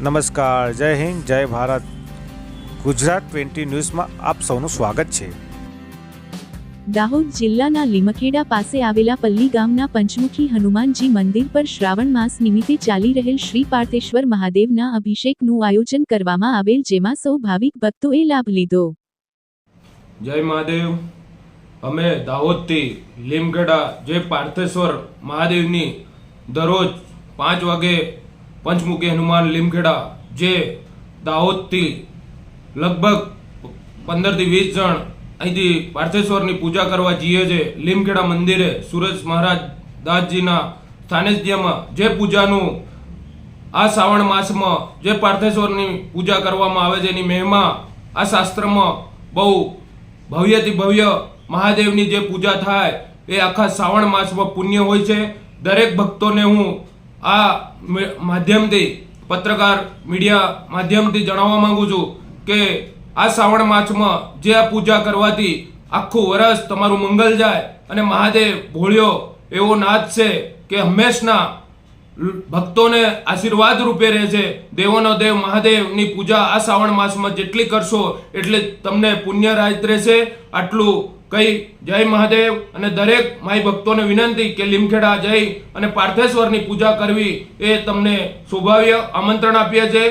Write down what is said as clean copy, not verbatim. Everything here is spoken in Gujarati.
નમસ્કાર, જય હિન્દ, જય ભારત. ગુજરાત 20 ન્યૂઝમાં આપ સૌનું સ્વાગત છે. દાહોદ જિલ્લાના લીમખેડા પાસે આવેલા પલ્લી ગામના પંચમુખી હનુમાનજી મંદિર પર શ્રાવણ માસ નિમિત્તે ચાલી રહેલ શ્રી પાર્થેશ્વર મહાદેવના અભિષેકનું આયોજન કરવામાં આવેલ, જેમાં સૌ ભાવિક ભક્તોએ લાભ લીધો. જય મહાદેવ. અમે દાહોદથી લીમખેડા જે પાર્થેશ્વર મહાદેવની દરરોજ 5 વાગે પંચમુખી હનુમાન લીમખેડા જે દાહોદથી લગભગ 15 થી 20 જણ અહીંથી પાર્થેશ્વરની પૂજા કરવા જઈએ છે. લીમખેડા મંદિરે સુરેશ મહારાજ દાસજીના સાનિધ્યમાં જે પૂજાનું આ શ્રાવણ માસમાં જે પાર્થેશ્વરની પૂજા કરવામાં આવે છે એની મહિમા આ શાસ્ત્રમાં બહુ ભવ્યથી ભવ્ય મહાદેવની જે પૂજા થાય એ આખા શ્રાવણ માસમાં પુણ્ય હોય છે. દરેક ભક્તોને હું આ માધ્યમથી પત્રકાર મીડિયા માધ્યમથી જણાવવા માંગુ છું કે આ શ્રાવણ માસમાં જે આ પૂજા કરવાથી આખું વર્ષ તમારું મંગલ જાય અને મહાદેવ ભોળ્યો એવો નાથ છે કે હંમેશના ભક્તોને આશીર્વાદ રૂપે રહે છે. દેવોનો દેવ મહાદેવની પૂજા આ શ્રાવણ માસમાં જેટલી કરશો એટલે તમને પુણ્ય રાજ રહેશે. આટલું કઈ જય મહાદેવ. અને દરેક માઈ ભક્તોને વિનંતી કે લીમખેડા જઈ અને પાર્થેશ્વરની પૂજા કરવી એ તમને સૌભાગ્ય આમંત્રણ આપીએ છે.